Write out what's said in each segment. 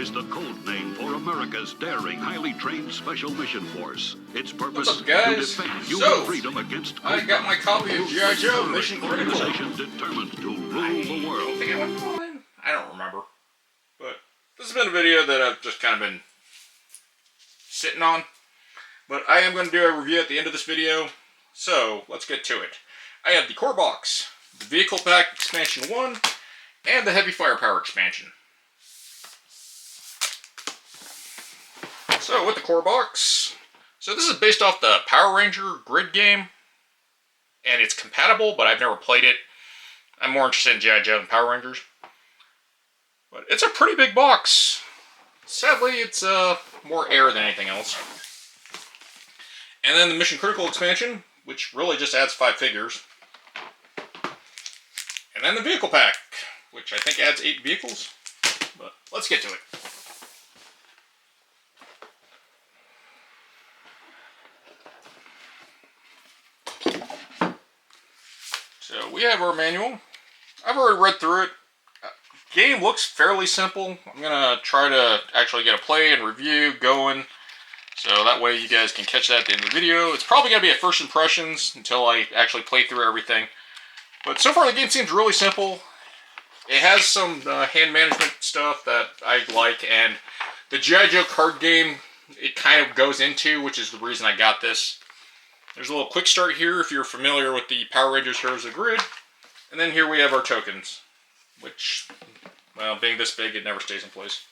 is the code name for America's daring, highly trained Special Mission Force. Its purpose What's up, guys? to defend human freedom against Cobra. I got my copy of G.I Joe, Mission Critical. Organization determined to rule the world. I think I went online. I don't remember. But this has been a video that I've just kind of been sitting on. But I am going to do a review at the end of this video. So, let's get to it. I have the core box, the Vehicle Pack Expansion 1, and the Heavy Firepower Expansion. So, with the core box, so this is based off the Power Ranger grid game, and it's compatible, but I've never played it. I'm more interested in G.I Joe than Power Rangers. But it's a pretty big box. Sadly, it's more air than anything else. And then the Mission Critical expansion, which really just adds 5 figures. And then the Vehicle Pack, which I think adds 8 vehicles. But let's get to it. So we have our manual. I've already read through it. Game looks fairly simple. I'm going to try to actually get a play and review going. So that way you guys can catch that at the end of the video. It's probably going to be at first impressions until I actually play through everything. But so far the game seems really simple. It has some hand management stuff that I like. And the G.I Joe card game, it kind of goes into, which is the reason I got this. There's a little quick start here if you're familiar with the Power Rangers Heroes of the Grid. And then here we have our tokens, which, well, being this big, it never stays in place.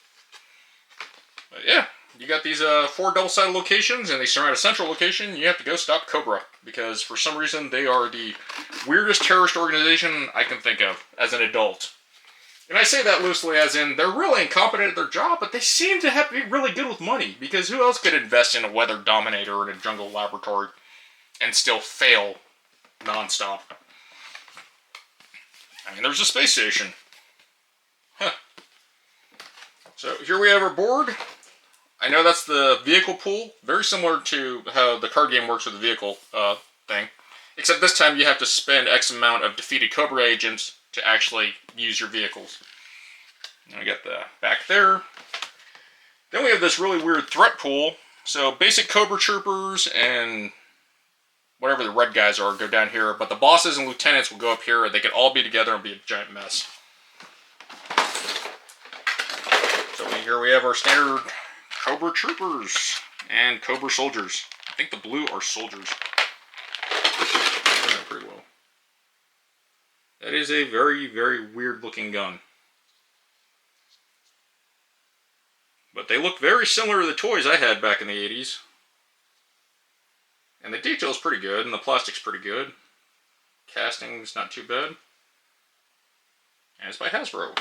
But yeah, you got these 4 double-sided locations, and they surround a central location. You have to go stop Cobra, because for some reason they are the weirdest terrorist organization I can think of as an adult. And I say that loosely as in, they're really incompetent at their job, but they seem to have to be really good with money, because who else could invest in a weather dominator in a jungle laboratory and still fail non-stop? I mean, there's a space station. Huh. So here we have our board. I know that's the vehicle pool. Very similar to how the card game works with the vehicle thing. Except this time you have to spend X amount of defeated Cobra agents to actually use your vehicles. And I got the back there. Then we have this really weird threat pool. So basic Cobra troopers and whatever the red guys are go down here, but the bosses and lieutenants will go up here, and they can all be together and be a giant mess. So here we have our standard Cobra troopers and Cobra soldiers. I think the blue are soldiers. Pretty low. That is a very, very weird looking gun. But they look very similar to the toys I had back in the 80s. And the detail's pretty good, and the plastic's pretty good. Casting's not too bad. And it's by Hasbro.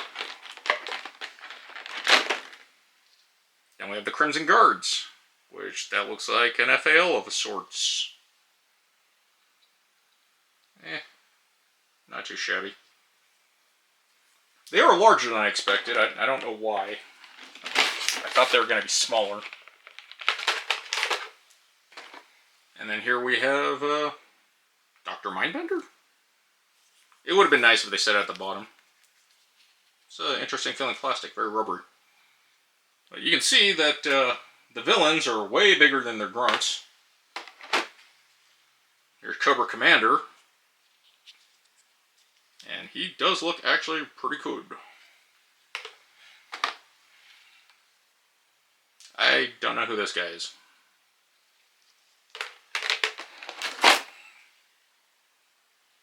Then we have the Crimson Guards, which that looks like an FAL of sorts. Not too shabby. They are larger than I expected. I don't know why. I thought they were going to be smaller. And then here we have Dr. Mindbender. It would have been nice if they said it at the bottom. It's an interesting feeling plastic, very rubbery. But you can see that the villains are way bigger than their grunts. Here's Cobra Commander. And he does look actually pretty good. I don't know who this guy is.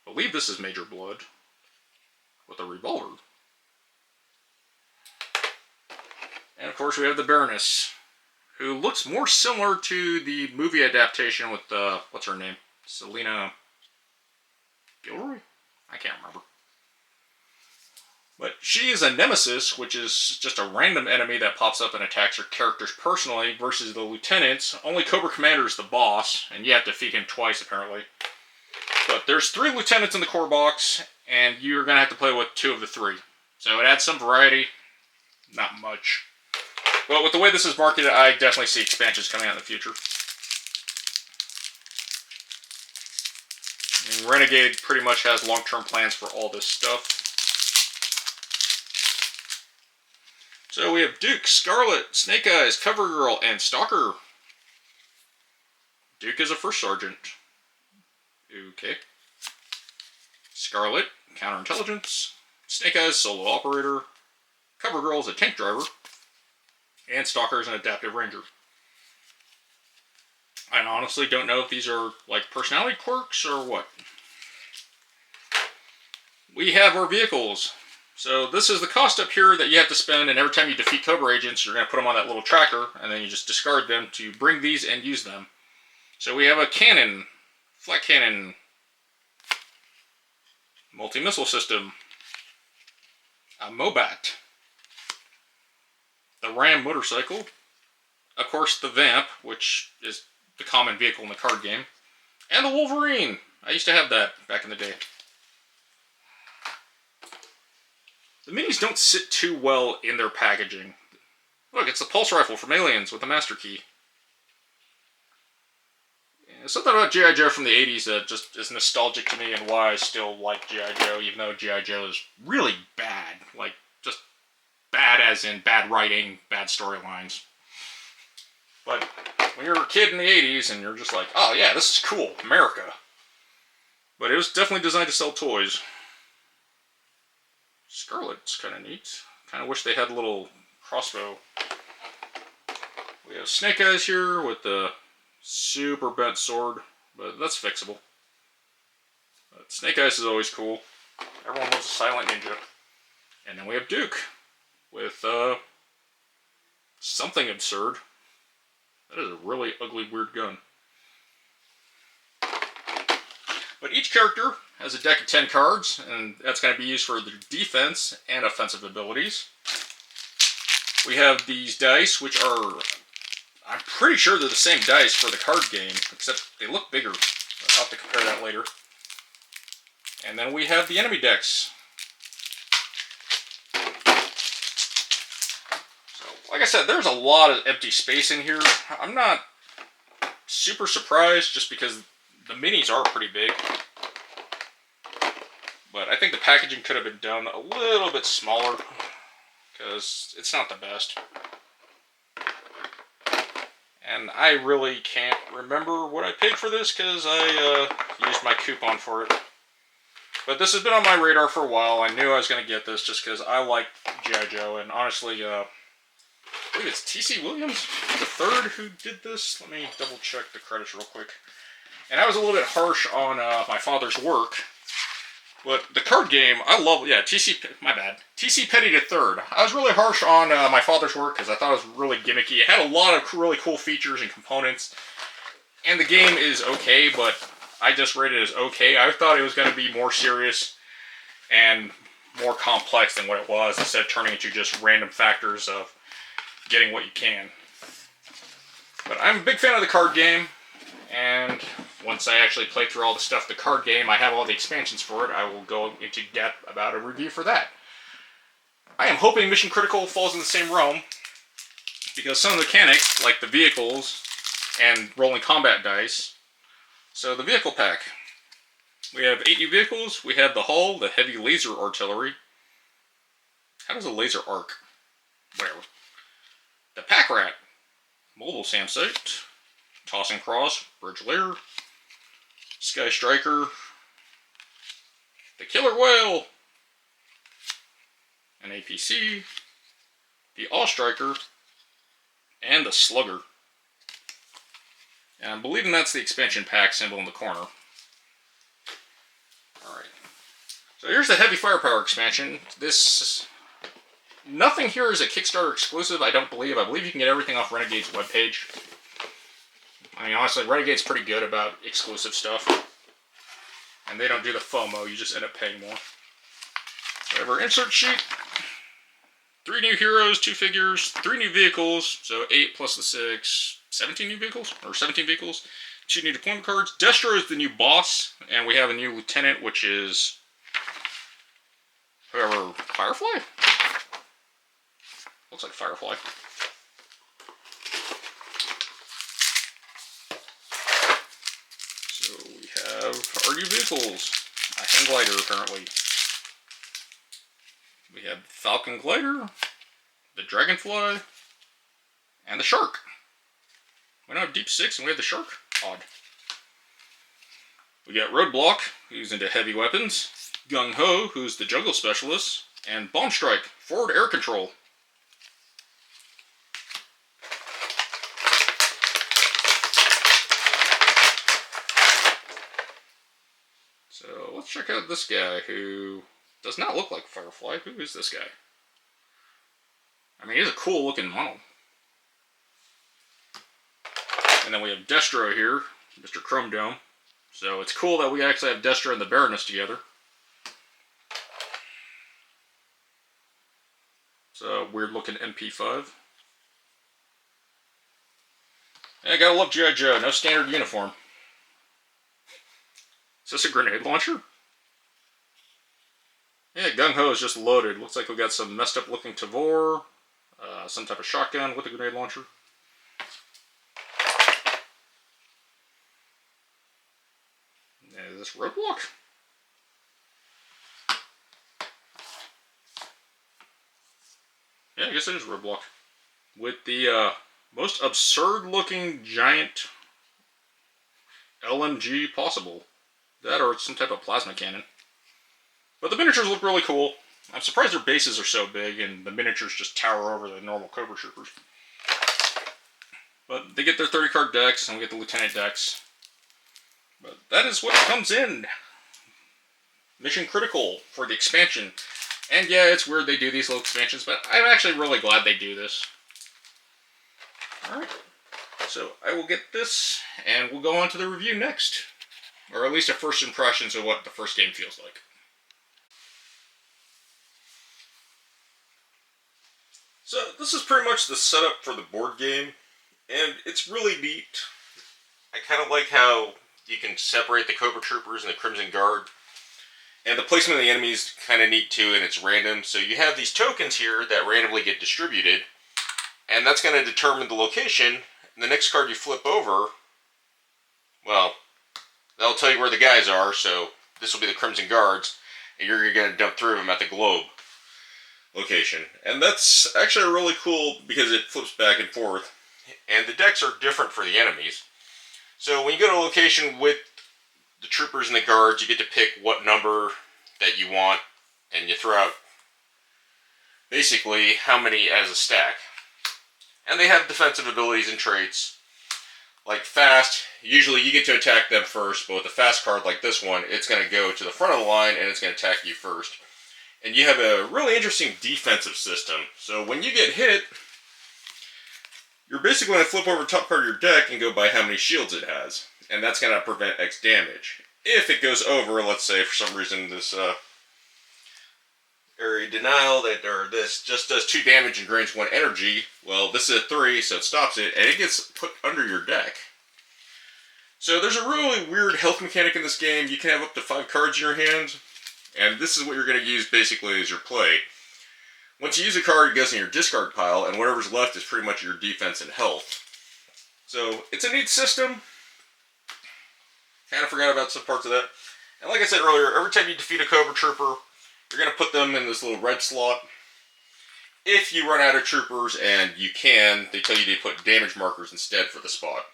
I believe this is Major Blood with a revolver. And of course we have the Baroness, who looks more similar to the movie adaptation with, what's her name? Selena Gilroy? I can't remember. But she is a nemesis, which is just a random enemy that pops up and attacks her characters personally, versus the lieutenants. Only Cobra Commander is the boss, and you have to defeat him twice, apparently. But there's 3 lieutenants in the core box, and you're going to have to play with 2 of the 3. So it adds some variety. Not much. But with the way this is marketed, I definitely see expansions coming out in the future. I mean, Renegade pretty much has long-term plans for all this stuff. So we have Duke, Scarlet, Snake Eyes, Cover Girl, and Stalker. Duke is a first sergeant. Okay. Scarlet, counterintelligence. Snake Eyes, solo operator. Cover Girl is a tank driver. And Stalker is an adaptive ranger. I honestly don't know if these are like personality quirks or what. We have our vehicles. So this is the cost up here that you have to spend, and every time you defeat Cobra agents, you're going to put them on that little tracker, and then you just discard them to bring these and use them. So we have a cannon, flat cannon, multi-missile system, a Mobat, the Ram motorcycle, of course the Vamp, which is the common vehicle in the card game, and the Wolverine. I used to have that back in the day. The minis don't sit too well in their packaging. Look, it's the pulse rifle from Aliens with the master key. Yeah, something about G.I Joe from the 80s that just is nostalgic to me and why I still like G.I Joe, even though G.I Joe is really bad. Like, just bad as in bad writing, bad storylines. But when you're a kid in the 80s and you're just like, oh yeah, this is cool, America. But it was definitely designed to sell toys. Scarlet's kind of neat. Kind of wish they had a little crossbow. We have Snake Eyes here with the super bent sword, but that's fixable. But Snake Eyes is always cool. Everyone loves a silent ninja. And then we have Duke with something absurd. That is a really ugly, weird gun. But each character has a deck of 10 cards, and that's going to be used for their defense and offensive abilities. We have these dice, which are, I'm pretty sure they're the same dice for the card game, except they look bigger. I'll have to compare that later. And then we have the enemy decks. So, like I said, there's a lot of empty space in here. I'm not super surprised, just because the minis are pretty big. But I think the packaging could have been done a little bit smaller, because it's not the best. And I really can't remember what I paid for this, because I used my coupon for it. But this has been on my radar for a while. I knew I was going to get this just because I like G.I. Joe, and honestly, I believe it's T.C. Williams, the third, who did this. Let me double check the credits real quick. And I was a little bit harsh on my father's work. But the card game, I love, yeah, my bad. T.C. Petty III. I was really harsh on my father's work because I thought it was really gimmicky. It had a lot of really cool features and components. And the game is okay, but I just rated it as okay. I thought it was going to be more serious and more complex than what it was, instead of turning into just random factors of getting what you can. But I'm a big fan of the card game. And once I actually play through all the stuff, the card game, I have all the expansions for it, I will go into depth about a review for that. I am hoping Mission Critical falls in the same realm, because some of the mechanics, like the vehicles and rolling combat dice. So the vehicle pack. We have 8 new vehicles. We have the hull, the heavy laser artillery. How does a laser arc? Whatever. The pack rat. Mobile SAM site. Toss and Cross, Bridge Lair, Sky Striker, the Killer Whale, an APC, the All Striker, and the Slugger. And I'm believing that's the expansion pack symbol in the corner. Alright. So here's the Heavy Firepower expansion. Nothing here is a Kickstarter exclusive, I don't believe. I believe you can get everything off Renegade's webpage. I mean, honestly, Renegade's pretty good about exclusive stuff. And they don't do the FOMO, you just end up paying more. We have our insert sheet. 3 new heroes, 2 figures, 3 new vehicles, so 8 plus the 6, 17 new vehicles? Or 17 vehicles. 2 new deployment cards. Destro is the new boss, and we have a new lieutenant, which is whoever, Firefly? Looks like Firefly. So we have our new vehicles. A hang glider, apparently. We have Falcon Glider, the dragonfly, and the shark. We don't have Deep Six and we have the shark. Odd. We got Roadblock, who's into heavy weapons, Gung Ho, who's the jungle specialist, and Bomb Strike, forward air control. So let's check out this guy who does not look like Firefly. Who is this guy? I mean, he's a cool looking model. And then we have Destro here, Mr. Chrome Dome. So it's cool that we actually have Destro and the Baroness together. It's a weird looking MP5. Yeah, gotta love G.I Joe, no standard uniform. Is this a grenade launcher? Yeah, Gung Ho is just loaded. Looks like we got some messed up looking Tavor, some type of shotgun with a grenade launcher. Is this Roadblock? Yeah, I guess it is Roadblock. With the most absurd looking giant LMG possible. That or it's some type of plasma cannon. But the miniatures look really cool. I'm surprised their bases are so big and the miniatures just tower over the normal Cobra Troopers. But they get their 30 card decks and we get the Lieutenant decks. But that is what comes in. Mission critical for the expansion. And yeah, it's weird they do these little expansions, but I'm actually really glad they do this. Alright, so I will get this, and we'll go on to the review next. Or at least a first impressions of what the first game feels like. So this is pretty much the setup for the board game, and it's really neat. I kind of like how you can separate the Cobra Troopers and the Crimson Guard. And the placement of the enemies is kind of neat too, and it's random. So you have these tokens here that randomly get distributed, and that's going to determine the location. And the next card you flip over, well, that'll tell you where the guys are. So this will be the Crimson Guards, and you're going to dump 3 of them at the globe location. And that's actually really cool because it flips back and forth. And the decks are different for the enemies. So when you go to a location with the troopers and the guards, you get to pick what number that you want, and you throw out basically how many as a stack. And they have defensive abilities and traits. Like fast, usually you get to attack them first, but with a fast card like this one, it's going to go to the front of the line and it's going to attack you first. And you have a really interesting defensive system. So when you get hit, you're basically going to flip over the top part of your deck and go by how many shields it has. And that's going to prevent X damage. If it goes over, let's say for some reason this area denial, or this just does 2 damage and drains 1 energy, well this is a 3, so it stops it, and it gets put under your deck. So there's a really weird health mechanic in this game. You can have up to 5 cards in your hand, and this is what you're going to use basically as your play. Once you use a card, it goes in your discard pile, and whatever's left is pretty much your defense and health. So it's a neat system. Kind of forgot about some parts of that. And like I said earlier, every time you defeat a Cobra Trooper, you're going to put them in this little red slot. If you run out of troopers, and you can, they tell you to put damage markers instead for the spot.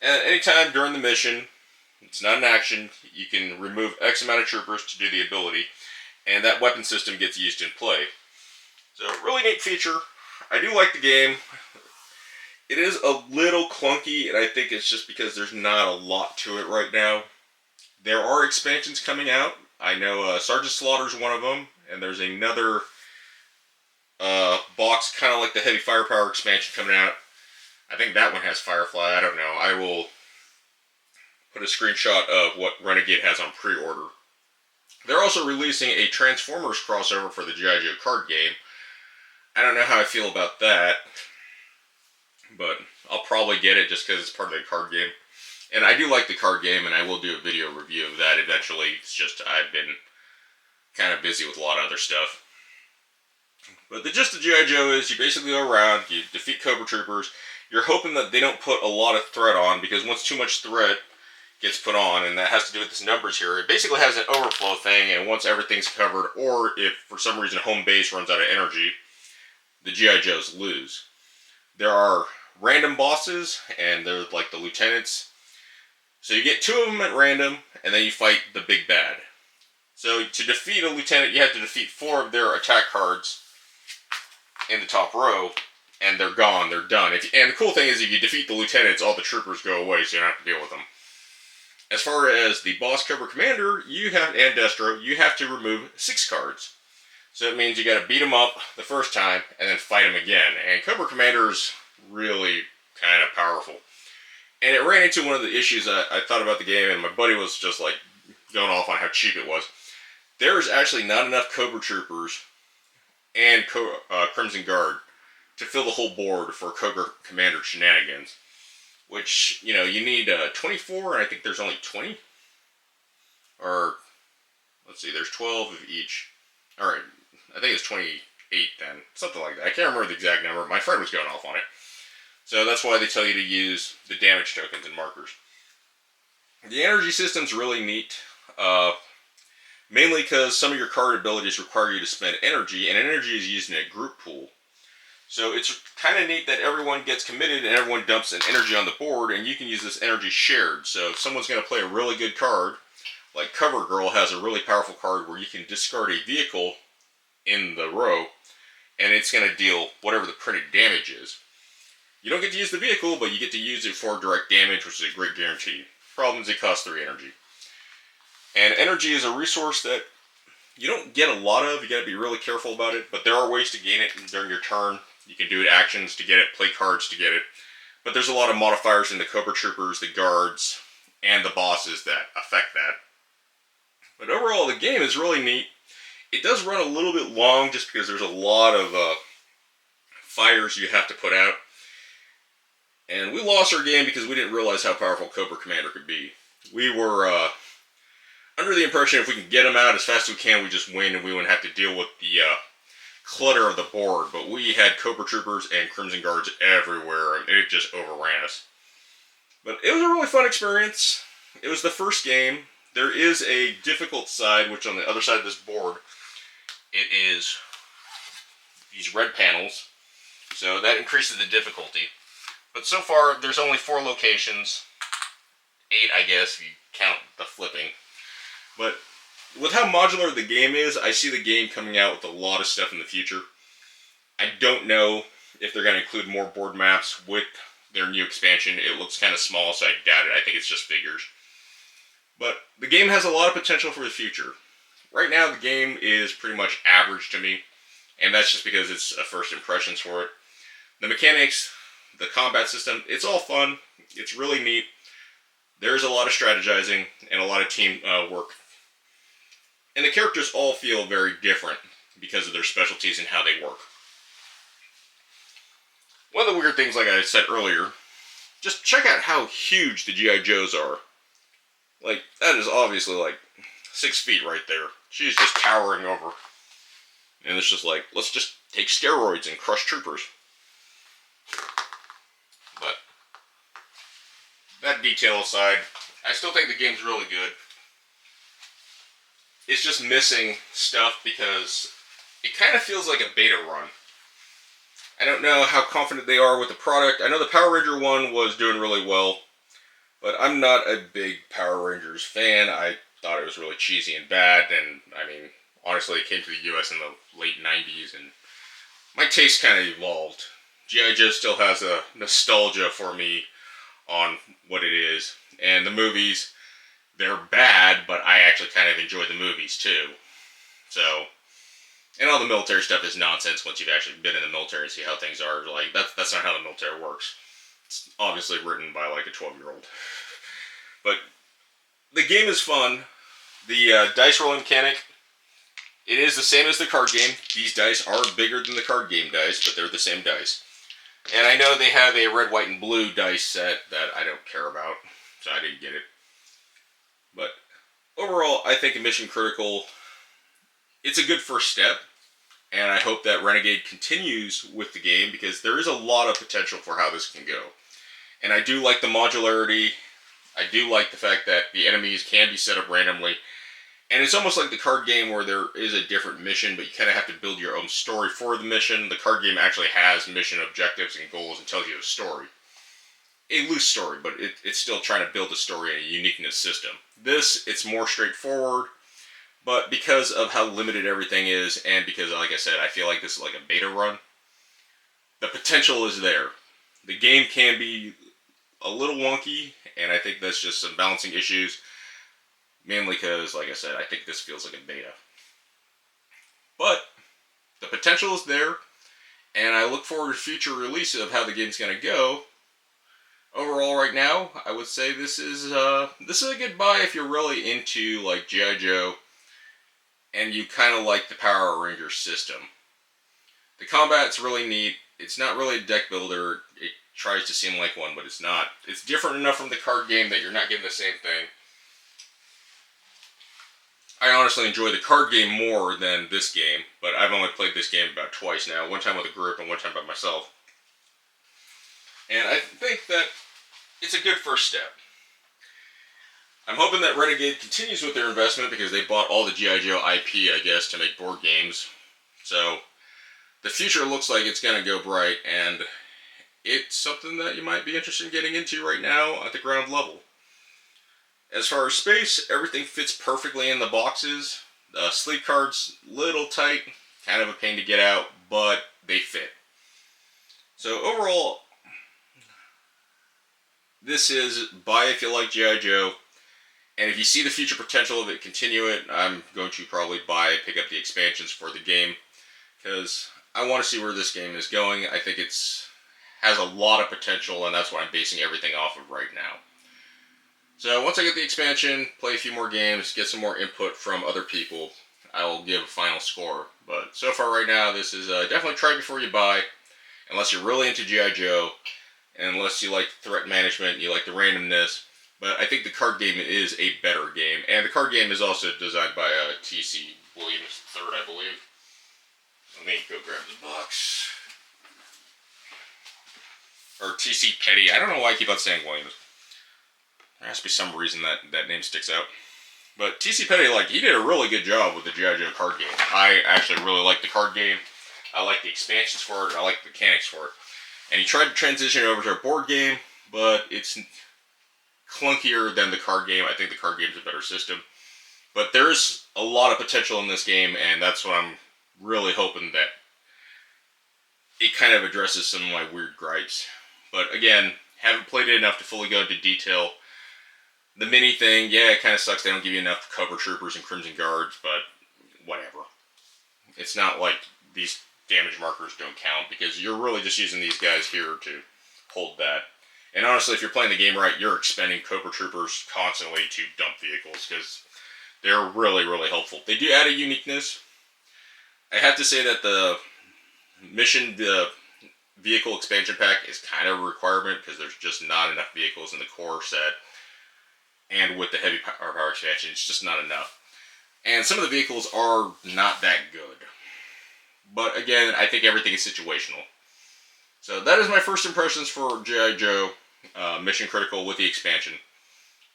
And anytime during the mission, it's not an action, you can remove X amount of troopers to do the ability, and that weapon system gets used in play. So, really neat feature. I do like the game. It is a little clunky, and I think it's just because there's not a lot to it right now. There are expansions coming out. I know Sergeant Slaughter's one of them, and there's another box, kind of like the Heavy Firepower expansion coming out. I think that one has Firefly, I don't know. I will put a screenshot of what Renegade has on pre-order. They're also releasing a Transformers crossover for the G.I Joe card game. I don't know how I feel about that, but I'll probably get it just because it's part of the card game. And I do like the card game, and I will do a video review of that eventually. It's just I've been kind of busy with a lot of other stuff. But the gist of G.I. Joe is you basically go around, you defeat Cobra Troopers. You're hoping that they don't put a lot of threat on, because once too much threat gets put on, and that has to do with this numbers here, it basically has an overflow thing, and once everything's covered, or if for some reason home base runs out of energy, the G.I. Joes lose. There are random bosses, and they're like the lieutenants. So you get 2 of them at random, and then you fight the big bad. So to defeat a lieutenant, you have to defeat 4 of their attack cards in the top row, and they're gone, they're done. And the cool thing is, if you defeat the lieutenants, all the troopers go away, so you don't have to deal with them. As far as the boss Cobra Commander, and Destro, you have to remove 6 cards. So it means you gotta beat him up the first time, and then fight him again. And Cobra Commander's really kind of powerful. And it ran into one of the issues I thought about the game, and my buddy was just like going off on how cheap it was. There is actually not enough Cobra Troopers and Crimson Guard to fill the whole board for Cobra Commander shenanigans. Which, you know, you need 24, and I think there's only 20. Or, let's see, there's 12 of each. Alright, I think it's 28 then. Something like that. I can't remember the exact number. My friend was going off on it. So that's why they tell you to use the damage tokens and markers. The energy system's really neat. Mainly because some of your card abilities require you to spend energy, and energy is used in a group pool. So it's kind of neat that everyone gets committed and everyone dumps an energy on the board, and you can use this energy shared. So if someone's going to play a really good card, like Cover Girl has a really powerful card where you can discard a vehicle in the row, and it's going to deal whatever the printed damage is. You don't get to use the vehicle, but you get to use it for direct damage, which is a great guarantee. Problem is it costs 3 energy. And energy is a resource that you don't get a lot of. You got to be really careful about it, but there are ways to gain it during your turn. You can do actions to get it, play cards to get it. But there's a lot of modifiers in the Cobra Troopers, the guards, and the bosses that affect that. But overall, the game is really neat. It does run a little bit long just because there's a lot of fires you have to put out. And we lost our game because we didn't realize how powerful Cobra Commander could be. We were under the impression if we can get him out as fast as we can, we just win and we wouldn't have to deal with the clutter of the board. But we had Cobra Troopers and Crimson Guards everywhere, and it just overran us. But it was a really fun experience. It was the first game. There is a difficult side, which on the other side of this board, it is these red panels. So that increases the difficulty. But so far, there's only 4 locations. 8, I guess, if you count the flipping. But with how modular the game is, I see the game coming out with a lot of stuff in the future. I don't know if they're going to include more board maps with their new expansion. It looks kind of small, so I doubt it. I think it's just figures. But the game has a lot of potential for the future. Right now, the game is pretty much average to me, and that's just because it's a first impressions for it. The mechanics, the combat system, it's all fun. It's really neat. There's a lot of strategizing and a lot of team work. And the characters all feel very different because of their specialties and how they work. One of the weird things, like I said earlier, just check out how huge the G.I. Joes are. Like, that is obviously like 6 feet right there. She's just towering over. And it's just like, let's just take steroids and crush troopers. But that detail aside, I still think the game's really good. It's just missing stuff because it kind of feels like a beta run. I don't know how confident they are with the product. I know the Power Ranger one was doing really well, but I'm not a big Power Rangers fan. I thought it was really cheesy and bad, and I mean, honestly, it came to the US in the late 90s, and my taste kind of evolved. G.I. Joe still has a nostalgia for me on what it is, and the movies, they're bad, but I actually kind of enjoy the movies too. So, and all the military stuff is nonsense once you've actually been in the military and see how things are. Like, that's not how the military works. It's obviously written by like a 12-year-old. But the game is fun. The dice rolling mechanic, it is the same as the card game. These dice are bigger than the card game dice, but they're the same dice. And I know they have a red, white, and blue dice set that I don't care about, so I didn't get it. But overall, I think Mission Critical, it's a good first step, and I hope that Renegade continues with the game because there is a lot of potential for how this can go. And I do like the modularity. I do like the fact that the enemies can be set up randomly. And it's almost like the card game where there is a different mission, but you kind of have to build your own story for the mission. The card game actually has mission objectives and goals and tells you a story. A loose story, but it's still trying to build a story and a uniqueness system. This, it's more straightforward, but because of how limited everything is, and because, like I said, I feel like this is like a beta run, the potential is there. The game can be a little wonky, and I think that's just some balancing issues. Mainly because, like I said, I think this feels like a beta. But the potential is there, and I look forward to future releases of how the game's going to go. Overall, right now, I would say this is a good buy if you're really into like G.I Joe, and you kind of like the Power Rangers system. The combat's really neat. It's not really a deck builder. It tries to seem like one, but it's not. It's different enough from the card game that you're not getting the same thing. I honestly enjoy the card game more than this game, but I've only played this game about twice now. One time with a group and one time by myself. And I think that it's a good first step. I'm hoping that Renegade continues with their investment because they bought all the G.I Joe IP, I guess, to make board games. So the future looks like it's going to go bright, and it's something that you might be interested in getting into right now at the ground level. As far as space, everything fits perfectly in the boxes. The sleeve cards, little tight, kind of a pain to get out, but they fit. So overall, this is buy if you like G.I. Joe, and if you see the future potential of it, continue it. I'm going to probably pick up the expansions for the game, because I want to see where this game is going. I think has a lot of potential, and that's what I'm basing everything off of right now. So once I get the expansion, play a few more games, get some more input from other people, I will give a final score. But so far right now, this is definitely try before you buy, unless you're really into G.I. Joe, and unless you like threat management, you like the randomness. But I think the card game is a better game, and the card game is also designed by T.C. Williams III, I believe. Let me go grab the box. Or T.C. Petty. I don't know why I keep on saying Williams. There has to be some reason that name sticks out. But T.C. Petty, he did a really good job with the G.I. Joe card game. I actually really like the card game. I like the expansions for it. I like the mechanics for it. And he tried to transition over to a board game, but it's clunkier than the card game. I think the card game is a better system. But there's a lot of potential in this game, and that's what I'm really hoping that it kind of addresses some of my weird gripes. But again, haven't played it enough to fully go into detail. The mini thing, yeah, it kind of sucks. They don't give you enough Cobra Troopers and Crimson Guards, but whatever. It's not like these damage markers don't count, because you're really just using these guys here to hold that. And honestly, if you're playing the game right, you're expending Cobra Troopers constantly to dump vehicles, because they're really, really helpful. They do add a uniqueness. I have to say that the vehicle expansion pack is kind of a requirement, because there's just not enough vehicles in the core set. And with the heavy power expansion, it's just not enough. And some of the vehicles are not that good. But again, I think everything is situational. So that is my first impressions for G.I. Joe Mission Critical with the expansion.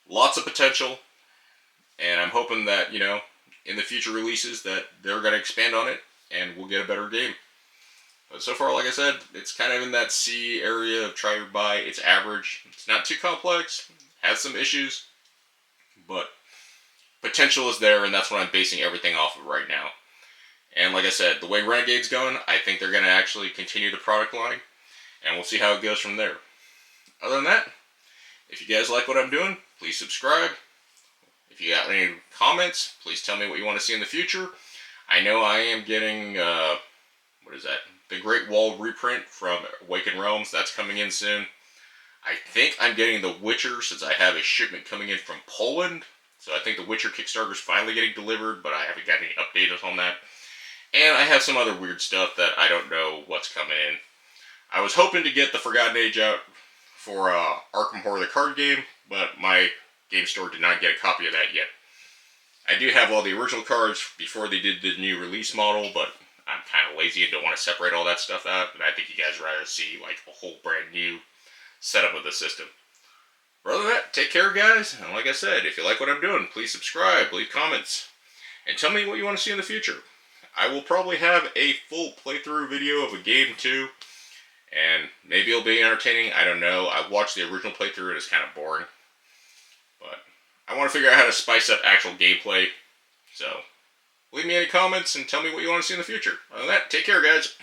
Lots of potential. And I'm hoping that, in the future releases that they're going to expand on it and we'll get a better game. But so far, like I said, it's kind of in that C area of try or buy. It's average. It's not too complex. Has some issues. But potential is there, and that's what I'm basing everything off of right now. And like I said, the way Renegade's going, I think they're going to actually continue the product line, and we'll see how it goes from there. Other than that, if you guys like what I'm doing, please subscribe. If you got any comments, please tell me what you want to see in the future. I know I am getting, the Great Wall reprint from Awakened Realms. That's coming in soon. I think I'm getting The Witcher, since I have a shipment coming in from Poland. So I think The Witcher Kickstarter is finally getting delivered, but I haven't got any updates on that. And I have some other weird stuff that I don't know what's coming in. I was hoping to get the Forgotten Age out for Arkham Horror the card game, but my game store did not get a copy of that yet. I do have all the original cards before they did the new release model, but I'm kind of lazy and don't want to separate all that stuff out. And I think you guys would rather see a whole brand new setup of the system. But other than that, take care, guys. And like I said, if you like what I'm doing, please subscribe, leave comments. and tell me what you want to see in the future. I will probably have a full playthrough video of a game too, and maybe it'll be entertaining. I don't know. I watched the original playthrough and it's kind of boring. But I want to figure out how to spice up actual gameplay. So leave me any comments and tell me what you want to see in the future. Other than that, take care, guys.